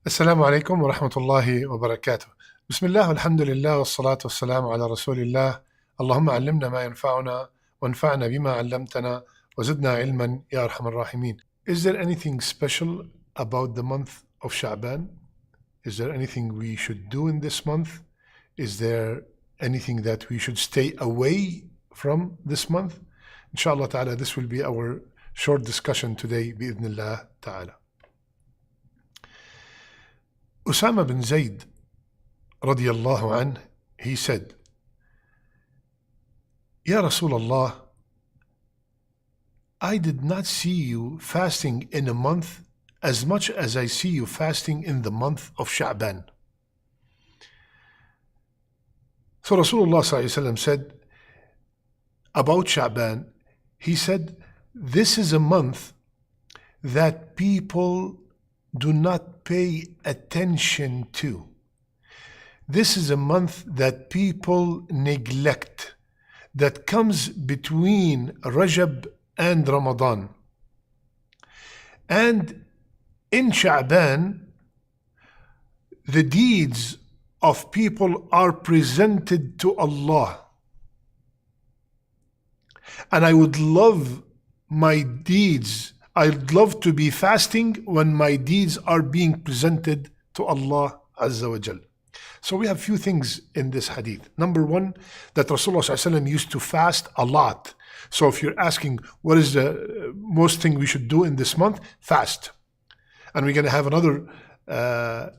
السلام عليكم ورحمة الله وبركاته. بسم الله والحمد لله والصلاة والسلام على رسول الله. اللهم علمنا ما ينفعنا وانفعنا بما علمتنا وزدنا علما يا أرحم الراحمين. Is there anything special about the month of Sha'ban? Is there anything we should do in this month? Is there anything that we should stay away from this month? Inshallah ta'ala, this will be our short discussion today, bi'idhnillah ta'ala. Usama bin Zayd radiyallahu anh, he said, Ya Rasulullah, I did not see you fasting in a month as much as I see you fasting in the month of Sha'ban. So Rasulullah said about Sha'ban, he said, this is a month that people do not pay attention to. This is a month that people neglect, that comes between Rajab and Ramadan. And in Sha'ban, the deeds of people are presented to Allah. And I would love my deeds, I'd love to be fasting when my deeds are being presented to Allah Azza wa Jal. So we have few things in this hadith. Number one, that Rasulullah used to fast a lot. So if you're asking what is the most thing we should do in this month, fast. And we're going to have another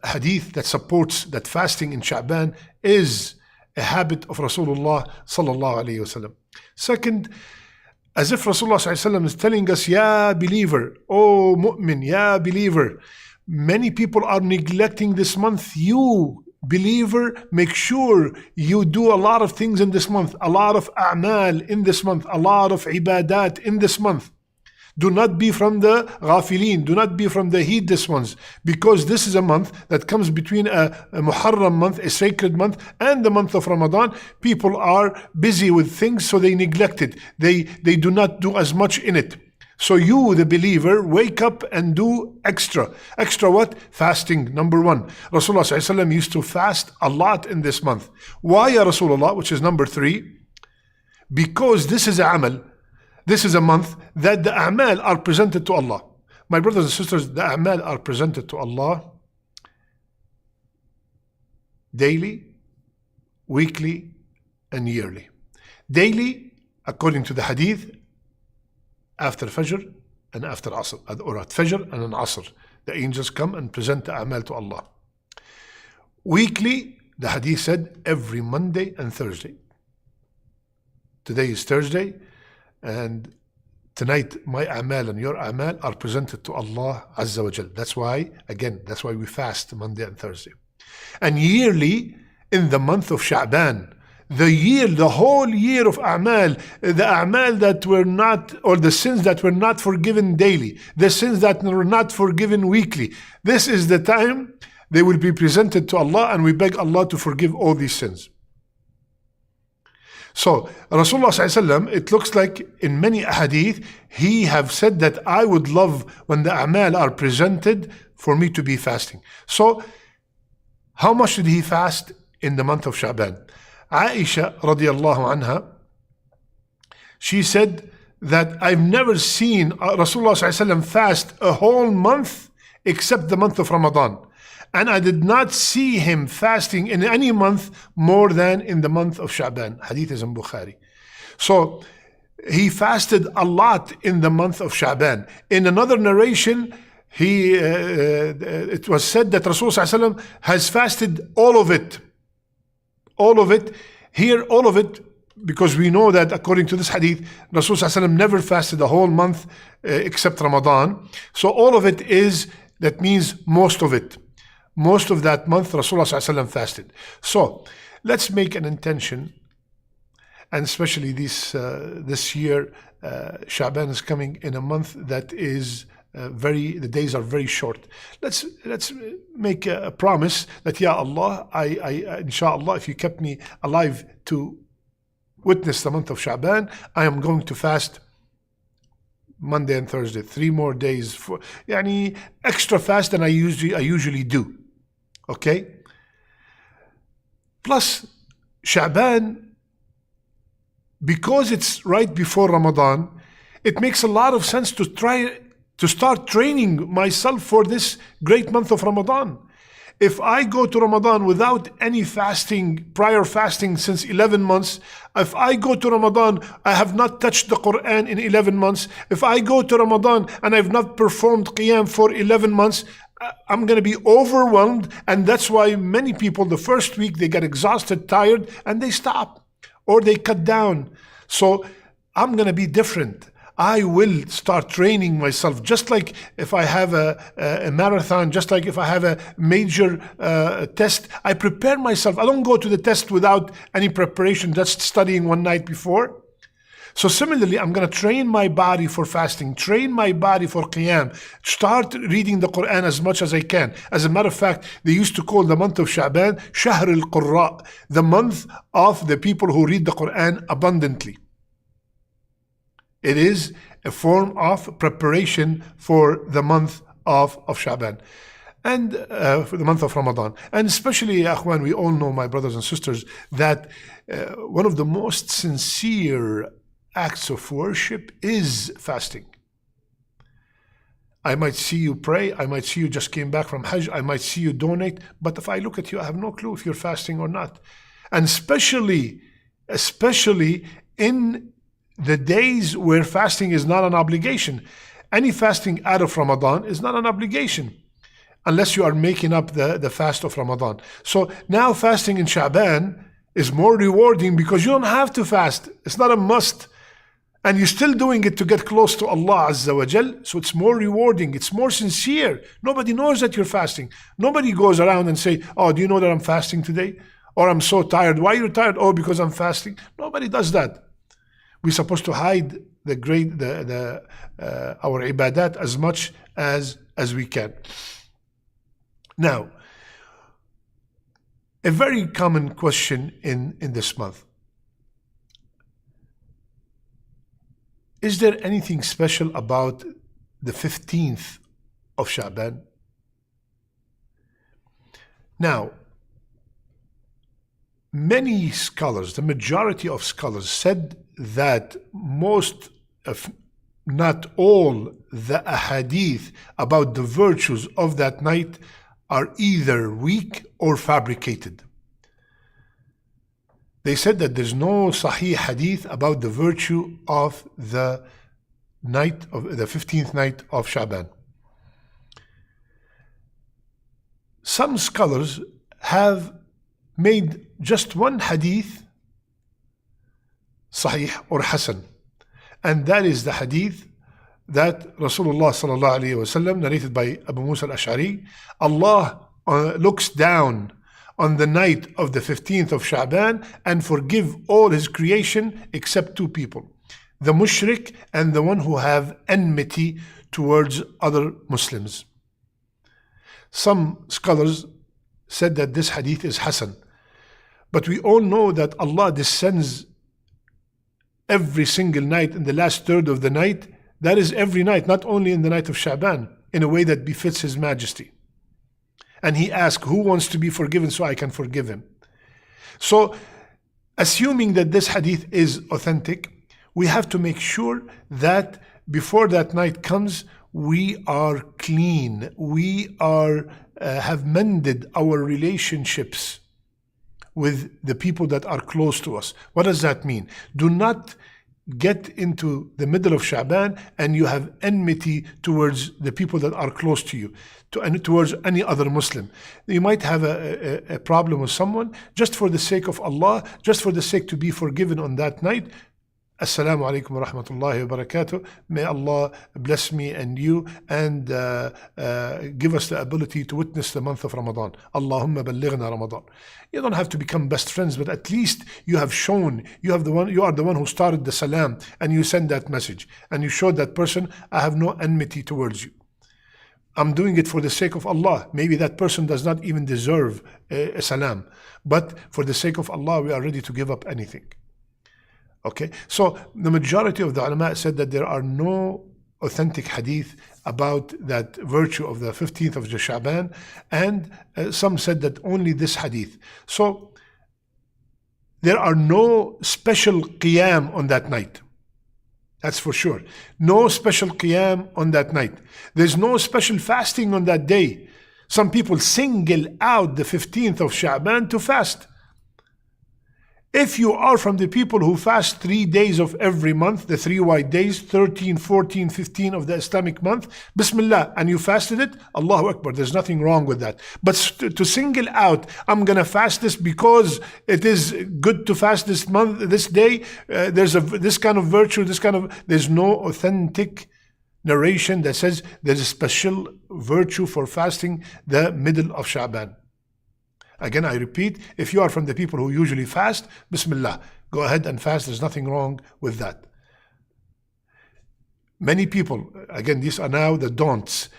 hadith that supports that fasting in Sha'ban is a habit of Rasulullah sallallahu alayhi wasallam. Second, as if Rasulullah is telling us, Ya believer, oh mu'min, Ya believer, many people are neglecting this month. You believer, make sure you do a lot of things in this month, a lot of a'mal in this month, a lot of ibadat in this month. Do not be from the ghafilin, do not be from the heedless ones, because this is a month that comes between a Muharram month, a sacred month, and the month of Ramadan. People are busy with things, so they neglect it. They do not do as much in it. So you, the believer, wake up and do extra. Extra what? Fasting, number one. Rasulullah used to fast a lot in this month. Why, Ya Rasulullah, which is number three? Because this is a amal. This is a month that the a'mal are presented to Allah. My brothers and sisters, the a'mal are presented to Allah daily, weekly, and yearly. Daily, according to the hadith, after Fajr and after Asr, or at Fajr and an Asr, the angels come and present the a'mal to Allah. Weekly, the hadith said, every Monday and Thursday. Today is Thursday, and tonight my a'mal and your a'mal are presented to Allah Azza wa Jal. That's why we fast Monday and Thursday. And yearly, in the month of Sha'ban, the whole year of a'mal, the a'mal that were not, or the sins that were not forgiven daily, the sins that were not forgiven weekly, this is the time they will be presented to Allah, and we beg Allah to forgive all these sins. So Rasulullah, it looks like in many hadith, he have said that I would love when the a'mal are presented for me to be fasting. So how much did he fast in the month of Sha'ban? Aisha radiyallahu anha, she said that I've never seen Rasulullah fast a whole month except the month of Ramadan. And I did not see him fasting in any month more than in the month of Sha'ban. Hadith is in Bukhari. So he fasted a lot in the month of Sha'ban. In another narration, it was said that Rasulullah has fasted all of it. All of it. Here, all of it, because we know that according to this hadith, Rasulullah never fasted a whole month except Ramadan. So all of it that means most of it. Most of that month, Rasulullah fasted. So let's make an intention, and especially this year, Sha'ban is coming in a month that is the days are very short. Let's make a promise that, Ya Allah, I inshallah, if you kept me alive to witness the month of Sha'ban, I am going to fast Monday and Thursday, 3 more days for extra fast than I usually do. Okay? Plus, Sha'ban, because it's right before Ramadan, it makes a lot of sense to try to start training myself for this great month of Ramadan. If I go to Ramadan without any fasting, prior fasting since 11 months, if I go to Ramadan, I have not touched the Quran in 11 months, if I go to Ramadan and I've not performed Qiyam for 11 months, I'm going to be overwhelmed. And that's why many people, the first week, they get exhausted, tired, and they stop or they cut down. So I'm going to be different. I will start training myself, just like if I have a marathon, just like if I have a major test, I prepare myself. I don't go to the test without any preparation, just studying one night before. So similarly, I'm going to train my body for fasting, train my body for Qiyam, start reading the Quran as much as I can. As a matter of fact, they used to call the month of Sha'ban Shahr al-Qurra, the month of the people who read the Quran abundantly. It is a form of preparation for the month of Sha'ban and for the month of Ramadan. And especially, Akhwan, we all know, my brothers and sisters, that one of the most sincere acts of worship is fasting. I might see you pray, I might see you just came back from Hajj, I might see you donate, but if I look at you, I have no clue if you're fasting or not. And especially in the days where fasting is not an obligation. Any fasting out of Ramadan is not an obligation unless you are making up the fast of Ramadan. So now fasting in Sha'ban is more rewarding because you don't have to fast. It's not a must. And you're still doing it to get close to Allah Azza wa Jal. So it's more rewarding. It's more sincere. Nobody knows that you're fasting. Nobody goes around and say, oh, do you know that I'm fasting today? Or I'm so tired. Why are you tired? Oh, because I'm fasting. Nobody does that. We're supposed to hide our ibadat as much as we can. Now, a very common question in this month. Is there anything special about the 15th of Sha'ban? Now, many scholars, the majority of scholars, said that most, if not all, the ahadith about the virtues of that night are either weak or fabricated. They said that there's no sahih hadith about the virtue of the night of the 15th night of Sha'ban. Some scholars have made just one hadith Sahih or Hasan, and that is the hadith that Rasulullah sallallahu alaihi wasallam, narrated by Abu Musa al-Ash'ari, Allah looks down on the night of the 15th of Sha'ban and forgive all his creation except two people, the mushrik and the one who have enmity towards other Muslims. Some scholars said that this hadith is Hasan, but we all know that Allah descends every single night in the last third of the night. That is every night, not only in the night of Sha'ban, in a way that befits His Majesty. And He asks, who wants to be forgiven so I can forgive him? So, assuming that this hadith is authentic, we have to make sure that before that night comes, we are clean, we are have mended our relationships with the people that are close to us. What does that mean? Do not get into the middle of Sha'ban and you have enmity towards the people that are close to you, and towards any other Muslim. You might have a problem with someone, just for the sake of Allah, just for the sake to be forgiven on that night. Assalamu alaikum wa rahmatullahi wa barakatuh. May Allah bless me and you and give us the ability to witness the month of Ramadan. Allahumma ballighna Ramadan. You don't have to become best friends, but at least you have shown, you are the one who started the salam, and you send that message and you showed that person, I have no enmity towards you. I'm doing it for the sake of Allah. Maybe that person does not even deserve a salam, but for the sake of Allah, we are ready to give up anything. Okay, so the majority of the ulama said that there are no authentic hadith about that virtue of the 15th of Sha'ban, and some said that only this hadith. So there are no special qiyam on that night. That's for sure. No special qiyam on that night. There's no special fasting on that day. Some people single out the 15th of Sha'ban to fast. If you are from the people who fast 3 days of every month, the 3 white days, 13, 14, 15 of the Islamic month, Bismillah, and you fasted it, Allahu Akbar, there's nothing wrong with that. But to single out, I'm going to fast this because it is good to fast this month, this day, there's this kind of virtue, there's no authentic narration that says there's a special virtue for fasting the middle of Sha'ban. Again, I repeat, if you are from the people who usually fast, Bismillah, go ahead and fast. There's nothing wrong with that. Many people, again, these are now the don'ts,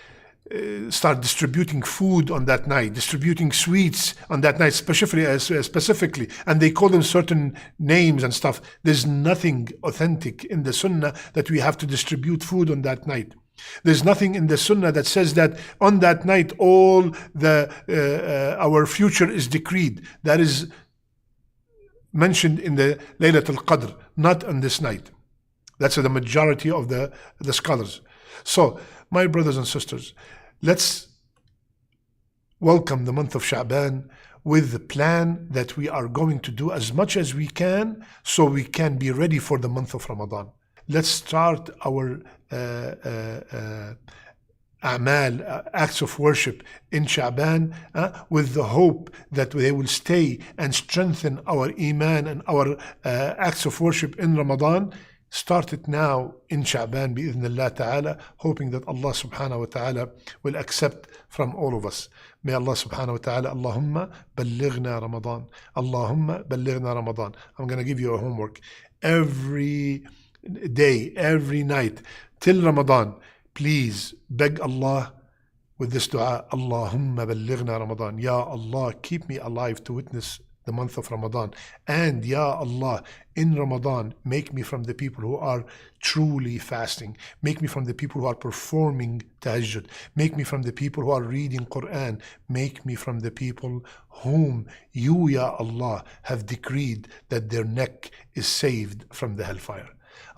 start distributing food on that night, distributing sweets on that night, specifically, and they call them certain names and stuff. There's nothing authentic in the Sunnah that we have to distribute food on that night. There's nothing in the Sunnah that says that on that night all our future is decreed. That is mentioned in the Laylatul Qadr, not on this night. That's the majority of the scholars. So, my brothers and sisters, let's welcome the month of Sha'ban with the plan that we are going to do as much as we can so we can be ready for the month of Ramadan. Let's start our acts of worship in Sha'ban with the hope that they will stay and strengthen our iman and our acts of worship in Ramadan. Start it now in Sha'ban bi'idhnillah ta'ala, hoping that Allah subhanahu wa ta'ala will accept from all of us. May Allah subhanahu wa ta'ala, Allahumma ballighna Ramadan. Allahumma ballighna Ramadan. I'm going to give you a homework. Every day, every night, till Ramadan, please beg Allah with this dua, Allahumma ballighna Ramadan. Ya Allah, keep me alive to witness the month of Ramadan. And Ya Allah, in Ramadan, make me from the people who are truly fasting. Make me from the people who are performing tahajjud. Make me from the people who are reading Quran. Make me from the people whom you, Ya Allah, have decreed that their neck is saved from the hellfire.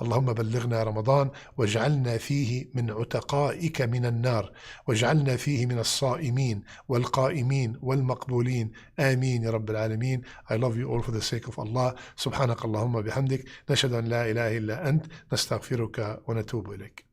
اللهم بلغنا رمضان واجعلنا فيه من عتقائك من النار واجعلنا فيه من الصائمين والقائمين والمقبولين آمين يا رب العالمين. I love you all for the sake of Allah. سبحانك اللهم بحمدك نشهد أن لا إله إلا أنت نستغفرك ونتوب إليك.